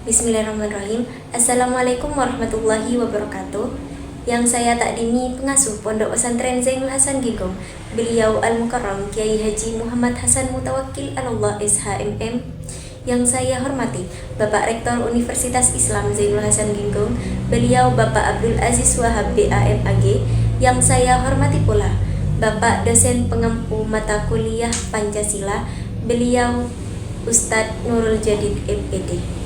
Bismillahirrahmanirrahim. Assalamualaikum warahmatullahi wabarakatuh. Yang saya takdimi pengasuh Pondok Pesantren Zainul Hasan Gigong, beliau Al-Mukarram Kiai Haji Muhammad Hasan Mutawakkil Allah SHMM. Yang saya hormati Bapak Rektor Universitas Islam Zainul Hasan Gigong, beliau Bapak Abdul Aziz Wahab BAM AG. Yang saya hormati pula Bapak Dosen Pengampu Mata Kuliah Pancasila, beliau Ustadz Nurul Jadid MED.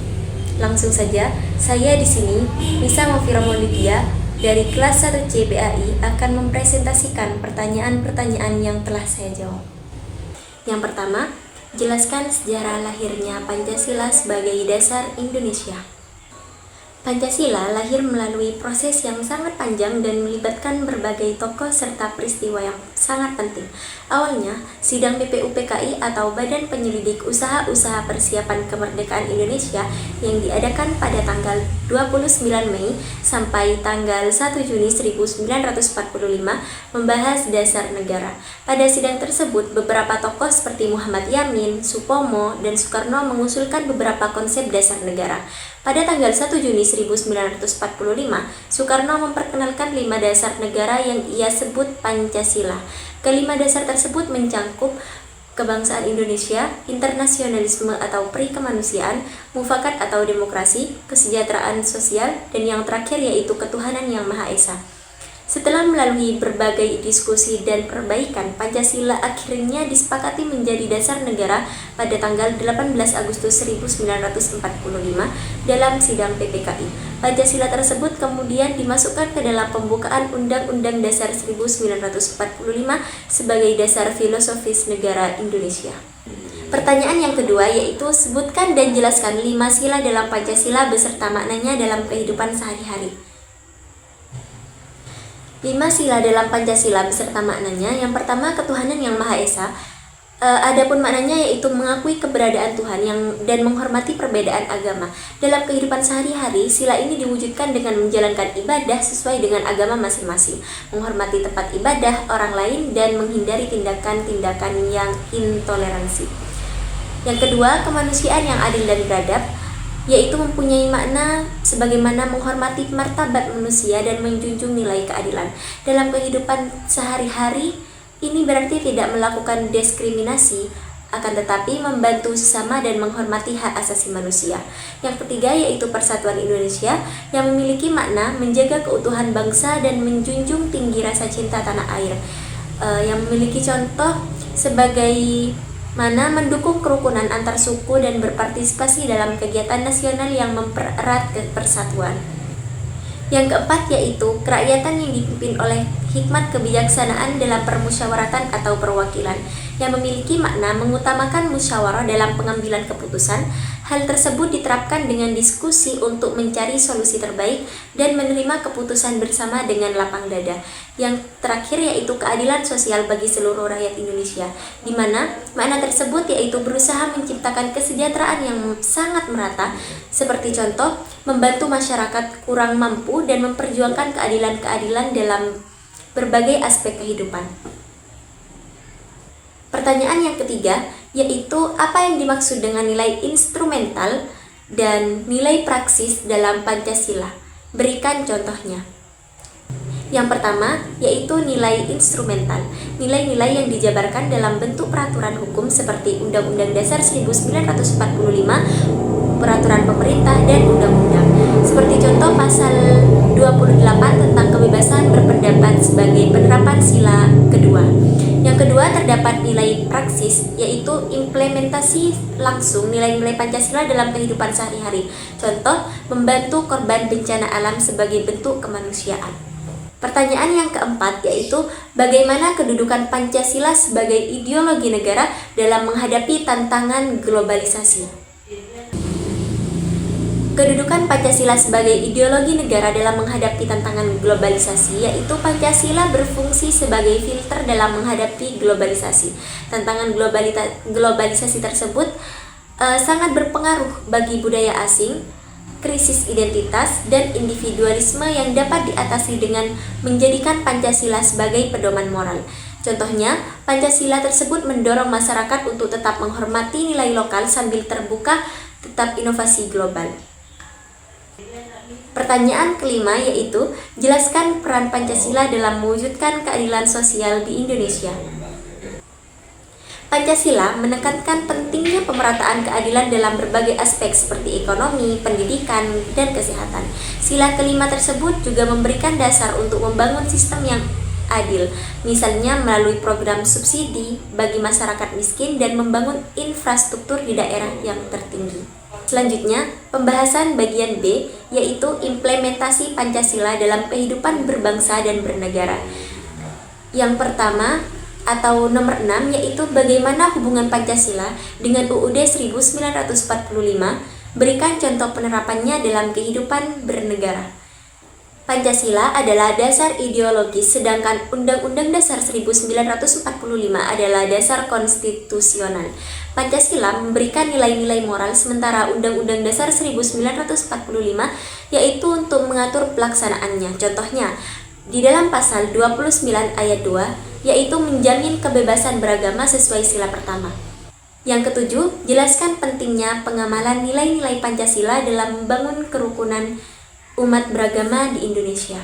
Langsung saja, saya di sini Nisa Mufira Maulidia dari kelas 1C BAI akan mempresentasikan pertanyaan-pertanyaan yang telah saya jawab. Yang pertama, jelaskan sejarah lahirnya Pancasila sebagai dasar Indonesia. Pancasila lahir melalui proses yang sangat panjang dan melibatkan berbagai tokoh serta peristiwa yang sangat penting. Awalnya, sidang BPUPKI atau Badan Penyelidik Usaha-Usaha Persiapan Kemerdekaan Indonesia yang diadakan pada tanggal 29 Mei sampai tanggal 1 Juni 1945 membahas dasar negara. Pada sidang tersebut, beberapa tokoh seperti Muhammad Yamin, Supomo, dan Soekarno mengusulkan beberapa konsep dasar negara. Pada tanggal 1 Juni 1945, Soekarno memperkenalkan 5 dasar negara yang ia sebut Pancasila. Kelima dasar tersebut mencangkup kebangsaan Indonesia, internasionalisme atau perikemanusiaan, mufakat atau demokrasi, kesejahteraan sosial, dan yang terakhir yaitu ketuhanan yang Maha Esa. Setelah melalui berbagai diskusi dan perbaikan, Pancasila akhirnya disepakati menjadi dasar negara pada tanggal 18 Agustus 1945 dalam sidang PPKI. Pancasila tersebut kemudian dimasukkan ke dalam pembukaan Undang-Undang Dasar 1945 sebagai dasar filosofis negara Indonesia. Pertanyaan yang kedua yaitu sebutkan dan jelaskan 5 sila dalam Pancasila beserta maknanya dalam kehidupan sehari-hari. 5 sila dalam Pancasila beserta maknanya. Yang pertama, ketuhanan yang Maha Esa. Adapun maknanya yaitu mengakui keberadaan Tuhan dan menghormati perbedaan agama. Dalam kehidupan sehari-hari, sila ini diwujudkan dengan menjalankan ibadah sesuai dengan agama masing-masing, menghormati tempat ibadah orang lain, dan menghindari tindakan-tindakan yang intoleransi. Yang kedua, kemanusiaan yang adil dan beradab, yaitu mempunyai makna sebagaimana menghormati martabat manusia dan menjunjung nilai keadilan. Dalam kehidupan sehari-hari, ini berarti tidak melakukan diskriminasi, akan tetapi membantu sesama dan menghormati hak asasi manusia. Yang ketiga yaitu persatuan Indonesia, yang memiliki makna menjaga keutuhan bangsa dan menjunjung tinggi rasa cinta tanah air, yang memiliki contoh sebagai mana mendukung kerukunan antar suku dan berpartisipasi dalam kegiatan nasional yang mempererat persatuan. Yang keempat yaitu kerakyatan yang dipimpin oleh hikmat kebijaksanaan dalam permusyawaratan atau perwakilan, yang memiliki makna mengutamakan musyawarah dalam pengambilan keputusan. Hal tersebut diterapkan dengan diskusi untuk mencari solusi terbaik dan menerima keputusan bersama dengan lapang dada. Yang terakhir yaitu keadilan sosial bagi seluruh rakyat Indonesia, di mana makna tersebut yaitu berusaha menciptakan kesejahteraan yang sangat merata, seperti contoh membantu masyarakat kurang mampu dan memperjuangkan keadilan-keadilan dalam berbagai aspek kehidupan. Pertanyaan yang ketiga yaitu apa yang dimaksud dengan nilai instrumental dan nilai praksis dalam Pancasila? Berikan contohnya. Yang pertama yaitu nilai instrumental, nilai-nilai yang dijabarkan dalam bentuk peraturan hukum seperti Undang-Undang Dasar 1945, peraturan pemerintah, dan undang-undang. Seperti contoh pasal 28 tentang kebebasan berpendapat sebagai penerapan sila kedua. Yang kedua, terdapat nilai praksis, yaitu implementasi langsung nilai-nilai Pancasila dalam kehidupan sehari-hari. Contoh, membantu korban bencana alam sebagai bentuk kemanusiaan. Pertanyaan yang keempat yaitu bagaimana kedudukan Pancasila sebagai ideologi negara dalam menghadapi tantangan globalisasi. Kedudukan Pancasila sebagai ideologi negara dalam menghadapi tantangan globalisasi yaitu Pancasila berfungsi sebagai filter dalam menghadapi globalisasi. Tantangan globalisasi tersebut sangat berpengaruh bagi budaya asing, krisis identitas, dan individualisme yang dapat diatasi dengan menjadikan Pancasila sebagai pedoman moral. Contohnya, Pancasila tersebut mendorong masyarakat untuk tetap menghormati nilai lokal sambil terbuka tetap inovasi global. Pertanyaan kelima yaitu, jelaskan peran Pancasila dalam mewujudkan keadilan sosial di Indonesia. Pancasila menekankan pentingnya pemerataan keadilan dalam berbagai aspek seperti ekonomi, pendidikan, dan kesehatan. Sila kelima tersebut juga memberikan dasar untuk membangun sistem yang adil, misalnya melalui program subsidi bagi masyarakat miskin dan membangun infrastruktur di daerah yang tertinggi. Selanjutnya, pembahasan bagian B, yaitu implementasi Pancasila dalam kehidupan berbangsa dan bernegara. Yang pertama, atau nomor 6, yaitu bagaimana hubungan Pancasila dengan UUD 1945, berikan contoh penerapannya dalam kehidupan bernegara. Pancasila adalah dasar ideologis, sedangkan Undang-Undang Dasar 1945 adalah dasar konstitusional. Pancasila memberikan nilai-nilai moral, sementara Undang-Undang Dasar 1945 yaitu untuk mengatur pelaksanaannya. Contohnya, di dalam pasal 29 ayat 2, yaitu menjamin kebebasan beragama sesuai sila pertama. Yang ketujuh, jelaskan pentingnya pengamalan nilai-nilai Pancasila dalam membangun kerukunan umat beragama di Indonesia.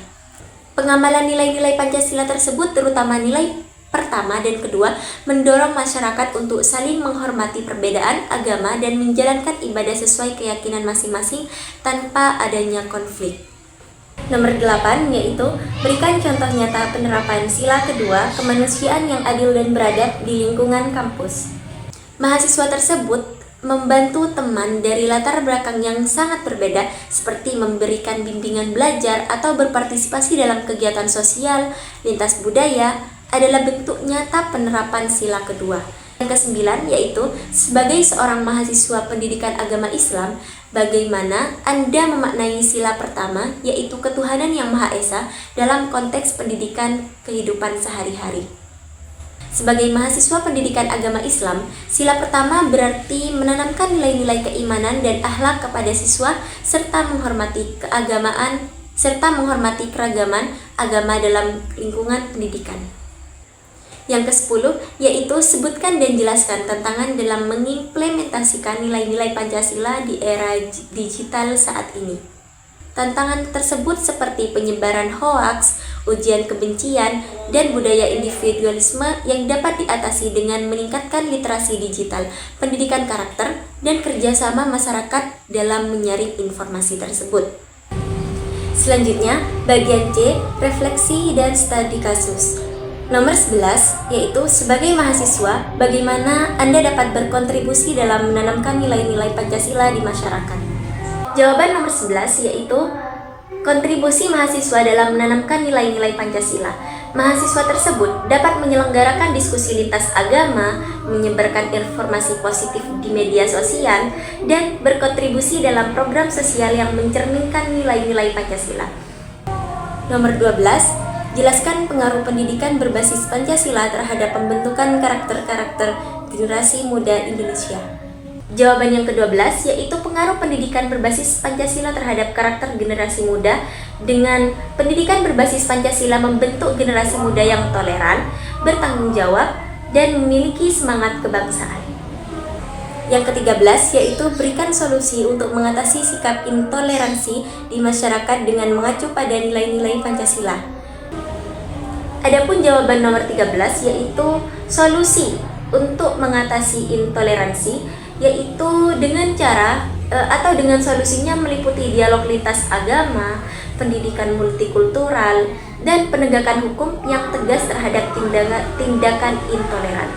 Pengamalan nilai-nilai Pancasila tersebut, terutama nilai pertama dan kedua, mendorong masyarakat untuk saling menghormati perbedaan agama dan menjalankan ibadah sesuai keyakinan masing-masing tanpa adanya konflik. Nomor 8, yaitu berikan contoh nyata penerapan sila kedua, kemanusiaan yang adil dan beradab di lingkungan kampus. Mahasiswa tersebut membantu teman dari latar belakang yang sangat berbeda, seperti memberikan bimbingan belajar atau berpartisipasi dalam kegiatan sosial, lintas budaya, adalah bentuk nyata penerapan sila kedua. Yang kesembilan, yaitu sebagai seorang mahasiswa pendidikan agama Islam, bagaimana Anda memaknai sila pertama, yaitu ketuhanan yang Maha Esa, dalam konteks pendidikan kehidupan sehari-hari. Sebagai mahasiswa pendidikan agama Islam, sila pertama berarti menanamkan nilai-nilai keimanan dan akhlak kepada siswa serta menghormati keagamaan serta menghormati keragaman agama dalam lingkungan pendidikan. Yang ke-10, yaitu sebutkan dan jelaskan tantangan dalam mengimplementasikan nilai-nilai Pancasila di era digital saat ini. Tantangan tersebut seperti penyebaran hoaks, ujian kebencian, dan budaya individualisme yang dapat diatasi dengan meningkatkan literasi digital, pendidikan karakter, dan kerjasama masyarakat dalam menyaring informasi tersebut. Selanjutnya, bagian C, refleksi dan studi kasus. Nomor 11, yaitu sebagai mahasiswa, bagaimana Anda dapat berkontribusi dalam menanamkan nilai-nilai Pancasila di masyarakat. Jawaban nomor 11 yaitu kontribusi mahasiswa dalam menanamkan nilai-nilai Pancasila. Mahasiswa tersebut dapat menyelenggarakan diskusi lintas agama, menyebarkan informasi positif di media sosial, dan berkontribusi dalam program sosial yang mencerminkan nilai-nilai Pancasila. Nomor 12, jelaskan pengaruh pendidikan berbasis Pancasila terhadap pembentukan karakter-karakter generasi muda Indonesia. Jawaban yang ke-12 yaitu pengaruh pendidikan berbasis Pancasila terhadap karakter generasi muda. Dengan pendidikan berbasis Pancasila membentuk generasi muda yang toleran, bertanggung jawab, dan memiliki semangat kebangsaan. Yang ke-13 yaitu berikan solusi untuk mengatasi sikap intoleransi di masyarakat dengan mengacu pada nilai-nilai Pancasila. Adapun jawaban nomor 13 yaitu solusi untuk mengatasi intoleransi, yaitu dengan cara atau dengan solusinya meliputi dialog lintas agama, pendidikan multikultural, dan penegakan hukum yang tegas terhadap tindakan intoleran.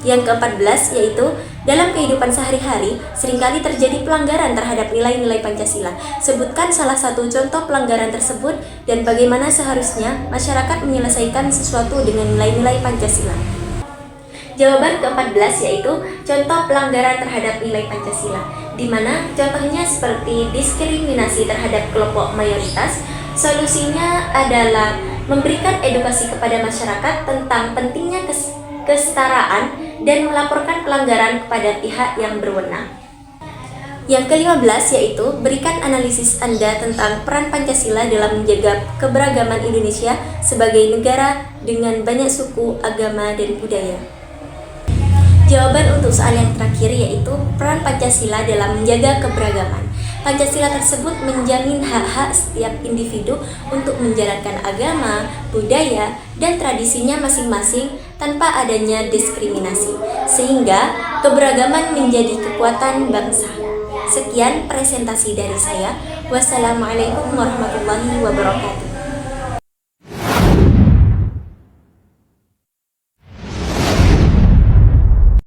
Yang ke-14 yaitu dalam kehidupan sehari-hari seringkali terjadi pelanggaran terhadap nilai-nilai Pancasila. Sebutkan salah satu contoh pelanggaran tersebut dan bagaimana seharusnya masyarakat menyelesaikan sesuatu dengan nilai-nilai Pancasila. Jawaban ke-14 yaitu contoh pelanggaran terhadap nilai Pancasila, di mana contohnya seperti diskriminasi terhadap kelompok mayoritas. Solusinya adalah memberikan edukasi kepada masyarakat tentang pentingnya kesetaraan dan melaporkan pelanggaran kepada pihak yang berwenang. Yang ke-15 yaitu berikan analisis Anda tentang peran Pancasila dalam menjaga keberagaman Indonesia sebagai negara dengan banyak suku, agama, dan budaya. Jawaban untuk soal yang terakhir yaitu peran Pancasila dalam menjaga keberagaman. Pancasila tersebut menjamin hak-hak setiap individu untuk menjalankan agama, budaya, dan tradisinya masing-masing tanpa adanya diskriminasi, sehingga keberagaman menjadi kekuatan bangsa. Sekian presentasi dari saya. Wassalamualaikum warahmatullahi wabarakatuh.